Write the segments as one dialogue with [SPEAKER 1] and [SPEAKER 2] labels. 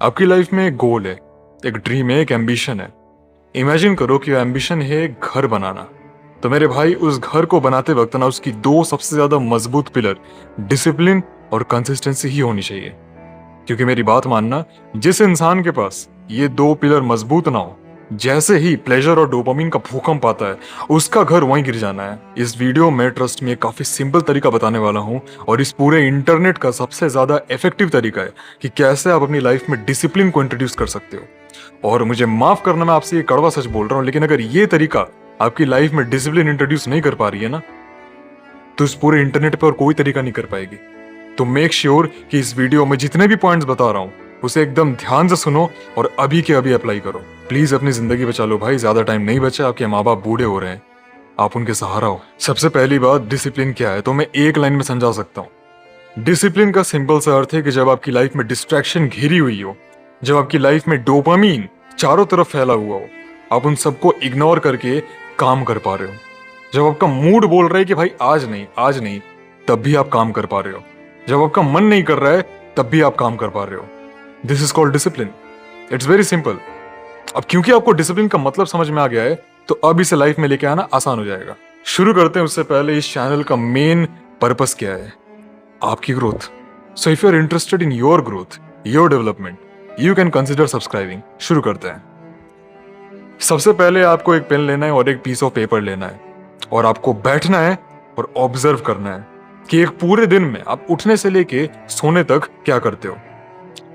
[SPEAKER 1] आपकी लाइफ में एक गोल है, एक ड्रीम है, एक एम्बिशन है। इमेजिन करो कि वो एम्बिशन है घर बनाना। तो मेरे भाई, उस घर को बनाते वक्त ना उसकी दो सबसे ज्यादा मजबूत पिलर डिसिप्लिन और कंसिस्टेंसी ही होनी चाहिए। क्योंकि मेरी बात मानना, जिस इंसान के पास ये दो पिलर मजबूत ना हो, जैसे ही प्लेजर और डोपामिन का भूकंप आता है, उसका घर वहीं गिर जाना है। इस वीडियो में ट्रस्ट में काफी सिंपल तरीका बताने वाला हूं, और इस पूरे इंटरनेट का सबसे ज्यादा इफेक्टिव तरीका है कि कैसे आप अपनी लाइफ में डिसिप्लिन को इंट्रोड्यूस कर सकते हो। और मुझे माफ करना, मैं आपसे ये कड़वा सच बोल रहा हूं, लेकिन अगर ये तरीका आपकी लाइफ में डिसिप्लिन इंट्रोड्यूस नहीं कर पा रही है ना, तो इस पूरे इंटरनेट पर और कोई तरीका नहीं कर पाएगी। तो मेक श्योर कि इस वीडियो में जितने भी पॉइंट्स बता रहा हूं उसे एकदम ध्यान से सुनो और अभी के अभी अप्लाई करो। प्लीज अपनी जिंदगी बचा लो भाई, ज्यादा टाइम नहीं बचा। आपके माँ बाप बूढ़े हो रहे हैं, आप उनके सहारा हो। सबसे पहली बात, डिसिप्लिन क्या है तो मैं एक लाइन में समझा सकता हूँ। डिसिप्लिन का सिंपल सा अर्थ है कि जब आपकी लाइफ में डिस्ट्रैक्शन घिरी हुई हो, जब आपकी लाइफ में डोपामीन चारों तरफ फैला हुआ हो, आप उन सबको इग्नोर करके काम कर पा रहे हो। जब आपका मूड बोल रहा है कि भाई आज नहीं, तब भी आप काम कर पा रहे हो। जब आपका मन नहीं कर रहा है, तब भी आप काम कर पा रहे हो। This is called discipline. It's very simple. अब क्योंकि आपको डिसिप्लिन का मतलब समझ में आ गया है, तो अब इसे लाइफ में लेके आना आसान हो जाएगा। शुरू करते हैं। उससे पहले इस चैनल का मेन पर्पस क्या है? आपकी growth. So if you are interested in your growth, your development, you can consider subscribing. शुरू करते हैं। सबसे पहले आपको एक पेन लेना है और एक पीस ऑफ पेपर लेना है, और आपको बैठना है और ऑब्जर्व करना है कि एक पूरे दिन में आप उठने से लेके सोने तक क्या करते हो।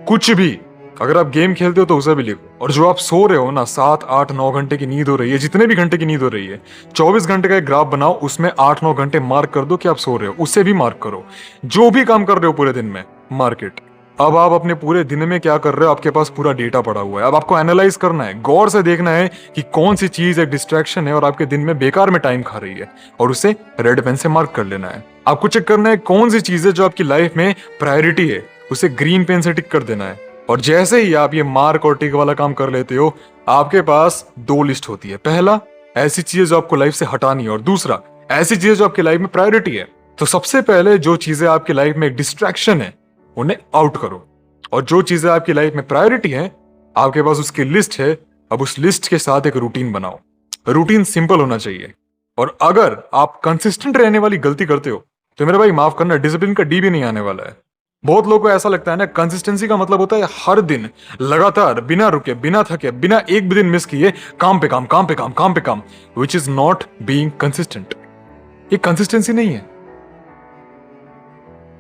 [SPEAKER 1] कुछ भी। अगर आप गेम खेलते हो तो उसे भी लिखो। और जो आप सो रहे हो ना, 7 8 9 घंटे की नींद हो रही है, जितने भी घंटे की नींद हो रही है, 24 घंटे का एक ग्राफ बनाओ, उसमें 8 9 घंटे मार्क कर दो कि आप सो रहे हो, उसे भी मार्क करो। जो भी काम कर रहे हो पूरे दिन में, मार्क इट। अब आप अपने पूरे दिन में क्या कर रहे हो, आपके पास पूरा डेटा पड़ा हुआ है। अब आपको एनालाइज करना है, गौर से देखना है कि कौन सी चीज एक डिस्ट्रैक्शन है और आपके दिन में बेकार में टाइम खा रही है, और उसे रेड पेन से मार्क कर लेना है। आपको चेक करना है कौन सी चीज है जो आपकी लाइफ में प्रायोरिटी है, उसे ग्रीन पेन से टिक कर देना है। और जैसे ही आप ये मार्क और टिक वाला काम कर लेते हो, आपके पास दो लिस्ट होती है। पहला, ऐसी चीजें जो आपको लाइफ से हटानी है, और दूसरा, ऐसी चीजें जो आपकी लाइफ में प्रायोरिटी है। तो सबसे पहले जो चीजें आपकी लाइफ में एक डिस्ट्रैक्शन है, उन्हें आउट करो, और जो चीजें आपकी लाइफ में प्रायोरिटी है, आपके पास उसकी लिस्ट है। अब उस लिस्ट के साथ एक रूटीन बनाओ। रूटीन सिंपल होना चाहिए, और अगर आप कंसिस्टेंट रहने वाली गलती करते हो, तो मेरे भाई माफ करना, डिसिप्लिन का डी भी नहीं आने वाला है। बहुत लोगों को ऐसा लगता है ना, कंसिस्टेंसी का मतलब होता है हर दिन लगातार, बिना रुके, बिना थके, बिना एक भी दिन मिस किए, काम पे काम, काम पे काम, काम पे काम, which is not being consistent. ये कंसिस्टेंसी नहीं है।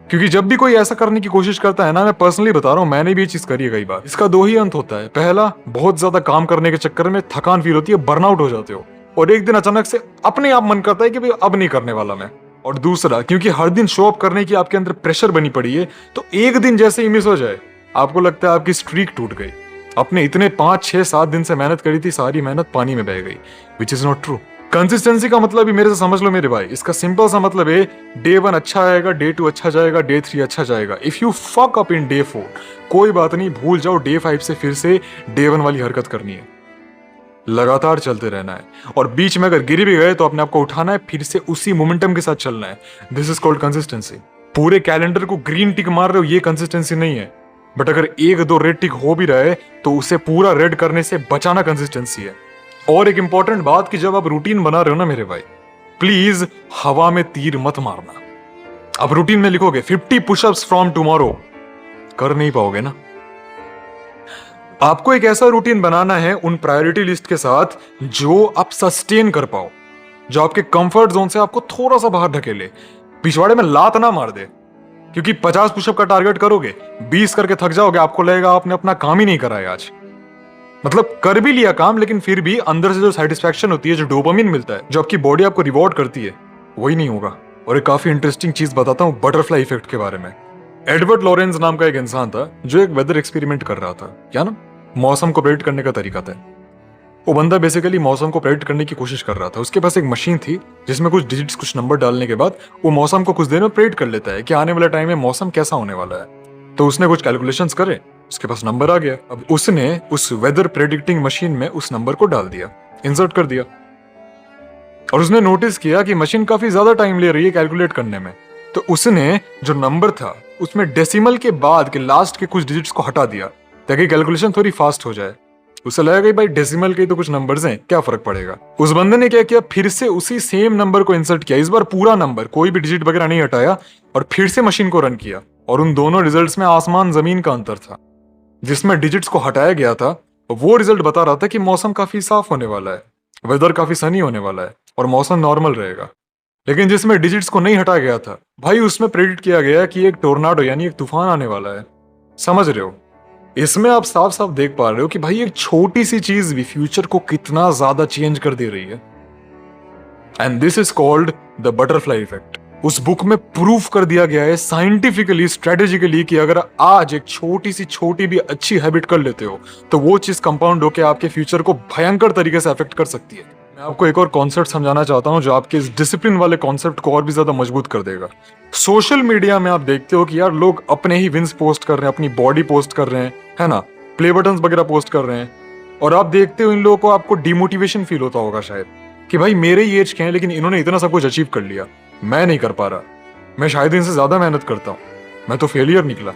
[SPEAKER 1] क्योंकि जब भी कोई ऐसा करने की कोशिश करता है ना, मैं पर्सनली बता रहा हूं, मैंने भी ये चीज करी है कई बार। इसका दो ही अंत होता है। पहला, बहुत ज्यादा काम करने के चक्कर में थकान फील होती है, बर्नआउट हो जाते हो, और एक दिन अचानक से अपने आप मन करता है कि भाई अब नहीं करने वाला मैं। और दूसरा, क्योंकि हर दिन शो अप करने की आपके अंदर प्रेशर बनी पड़ी है, तो एक दिन जैसे ही मिस हो जाए, आपको लगता है आपकी स्ट्रीक टूट गई। अपने इतने 5 6 7 दिन से मेहनत करी थी, सारी मेहनत पानी में बह गई, which is not true. Consistency का मतलब भी मेरे से समझ लो मेरे भाई। इसका सिंपल सा मतलब है, डे 1 अच्छा आएगा, डे 2 अच्छा जाएगा, डे 3 अच्छा जाएगा। If you fuck up in day 4, कोई बात नहीं, भूल जाओ, डे 5 से फिर से डे 1 वाली हरकत करनी है। लगातार चलते रहना है, और बीच में अगर गिर भी गए तो अपने आप को उठाना है, फिर से उसी मोमेंटम के साथ चलना है। This is called consistency. पूरे कैलेंडर को ग्रीन टिक मार रहे हो, ये कंसिस्टेंसी नहीं है। बट अगर 1 2 रेड टिक हो भी रहा है, तो उसे पूरा रेड करने से बचाना कंसिस्टेंसी है। और एक इंपॉर्टेंट बात, कि जब आप रूटीन बना रहे हो ना मेरे भाई, प्लीज हवा में तीर मत मारना। आप रूटीन में लिखोगे 50 पुशअप्स फ्रॉम टुमारो, कर नहीं पाओगे ना। आपको एक ऐसा रूटीन बनाना है उन प्रायोरिटी लिस्ट के साथ जो आप सस्टेन कर पाओ, जो आपके कंफर्ट जोन से आपको थोड़ा सा बाहर ढकेले, पिछवाड़े में लात ना मार दे। क्योंकि 50 पुशअप का टारगेट करोगे, 20 करके थक जाओगे, आपको लगेगा आपने अपना काम ही नहीं करा है आज। मतलब कर भी लिया काम, लेकिन फिर भी अंदर से जो सेटिस्फैक्शन होती है, जो डोपामिन मिलता है, जो आपकी बॉडी आपको रिवॉर्ड करती है, वही नहीं होगा। और एक काफी इंटरेस्टिंग चीज बताता हूं बटरफ्लाई इफेक्ट के बारे में। एडवर्ड लॉरेंस नाम का एक इंसान था जो एक वेदर एक्सपेरिमेंट कर रहा था। क्या ना, मौसम को प्रेडिक्ट करने का तरीका था। वो बंदा बेसिकली मौसम को प्रेडिक्ट करने की कोशिश कर रहा था। उसके पास एक मशीन थी जिसमें कुछ डिजिट्स, कुछ नंबर डालने के बाद वो मौसम को कुछ देर में प्रेडिक्ट कर लेता है कि आने वाले टाइम में मौसम कैसा होने वाला है। तो उसने कुछ कैलकुलेशंस करे, उसके पास नंबर आ गया। अब उसने उस वेदर प्रेडिक्टिंग मशीन में उस नंबर को डाल दिया, इंसर्ट कर दिया, और उसने नोटिस किया कि मशीन काफी ज्यादा टाइम ले रही है कैलकुलेट करने में। तो उसने जो नंबर था उसमें डेसिमल के बाद के लास्ट के कुछ डिजिट्स को हटा दिया, ताकि कैलकुलेशन थोड़ी फास्ट हो जाए। उसे लगेगा कि भाई डेसिमल के तो कुछ नंबर्स हैं, क्या फर्क पड़ेगा। उस बंदे ने क्या किया, फिर से उसी सेम नंबर को इंसर्ट किया, इस बार पूरा नंबर, कोई भी डिजिट वगैरह नहीं हटाया, और फिर से मशीन को रन किया। और उन दोनों रिजल्ट्स में आसमान जमीन का अंतर था। जिसमें डिजिट्स को हटाया गया था वो रिजल्ट बता रहा था कि मौसम काफी साफ होने वाला है, वेदर काफी सनी होने वाला है और मौसम नॉर्मल रहेगा। लेकिन जिसमें डिजिट्स को नहीं हटाया गया था भाई, उसमें प्रेडिक्ट किया गया कि एक टोर्नाडो यानी एक तूफान आने वाला है। समझ रहे हो? इसमें आप साफ साफ देख पा रहे हो कि भाई एक छोटी सी चीज भी फ्यूचर को कितना ज्यादा चेंज कर दे रही है। And this is called the butterfly effect. उस बुक में प्रूफ कर दिया गया है साइंटिफिकली, स्ट्रेटेजिकली, कि अगर आज एक छोटी भी अच्छी हैबिट कर लेते हो तो वो चीज कंपाउंड होकर आपके फ्यूचर को भयंकर तरीके से अफेक्ट कर सकती है। मैं आपको एक और कॉन्सेप्ट समझाना चाहता हूं जो आपके इस डिसिप्लिन वाले कॉन्सेप्ट को और भी ज्यादा मजबूत कर देगा। सोशल मीडिया में आप देखते हो कि यार लोग अपने ही विंस पोस्ट कर रहे हैं, अपनी बॉडी पोस्ट कर रहे हैं, है ना, प्ले बटन वगैरह पोस्ट कर रहे हैं, और आप देखते हो इन लोगों को, आपको डिमोटिवेशन फील होता होगा शायद कि भाई मेरे ही एज के हैं लेकिन इन्होंने इतना सब कुछ अचीव कर लिया, मैं नहीं कर पा रहा, मैं शायद इनसे ज्यादा मेहनत करता हूं, मैं तो फेलियर निकला।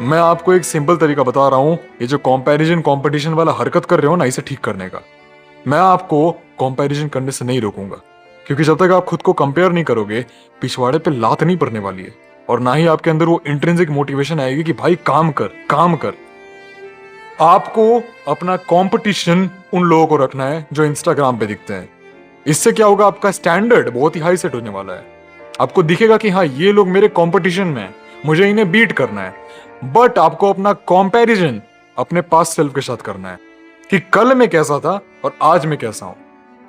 [SPEAKER 1] मैं आपको एक सिंपल तरीका बता रहा हूं, ये जो कंपैरिजन कंपटीशन वाला हरकत कर रहे हो ना, इसे ठीक करने का। मैं आपको कंपैरिजन करने से नहीं रोकूंगा, क्योंकि जब तक आप खुद को कंपेयर नहीं करोगे पिछवाड़े पे लात नहीं पड़ने वाली है, और ना ही आपके अंदर वो इंट्रिंसिक मोटिवेशन आएगी कि भाई काम कर काम कर। आपको अपना कंपटीशन उन लोगों को रखना है जो इंस्टाग्राम पे दिखते हैं। इससे क्या होगा, आपका स्टैंडर्ड बहुत ही हाई सेट होने वाला है। आपको दिखेगा कि हाँ ये लोग मेरे कंपटीशन में हैं, मुझे इन्हें बीट करना है। बट आपको अपना कंपैरिजन अपने पास्ट सेल्फ के साथ करना है कि कल मैं कैसा था और आज मैं कैसा हूं।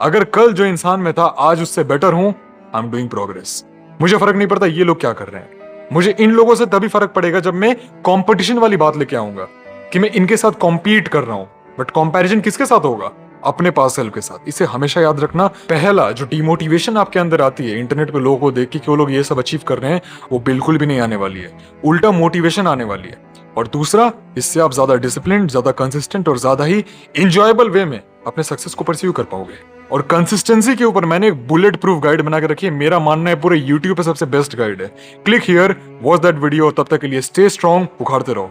[SPEAKER 1] अगर कल जो इंसान में था आज उससे बेटर हूं, आई एम डूइंग प्रोग्रेस। मुझे फर्क नहीं पड़ता ये लोग क्या कर रहे हैं, मुझे इन लोगों से तभी फर्क पड़ेगा जब मैं कंपटीशन वाली बात लेके आऊंगा कि मैं इनके साथ कॉम्पीट कर रहा हूं। बट कंपैरिजन किसके साथ होगा? अपने पास सेल्फ के साथ। इसे हमेशा याद रखना। पहला जो डिमोटिवेशन आपके अंदर आती है इंटरनेट पे लोगों को देख के कि वो लोग ये सब अचीव कर रहे हैं, वो बिल्कुल भी नहीं आने वाली है, उल्टा मोटिवेशन आने वाली है। और दूसरा, इससे आप ज्यादा डिसिप्लिन, ज्यादा कंसिस्टेंट और ज्यादा ही इंजॉयबल वे में अपने सक्सेस को परस्यू कर पाओगे। और कंसिस्टेंसी के ऊपर मैंने एक बुलेट प्रूफ गाइड बना के रखी है, मेरा मानना है पूरे यूट्यूब पे सबसे बेस्ट गाइड है। Click here, watch that video. तब तक के लिए स्टे स्ट्रॉन्ग, उखाड़ते रहो।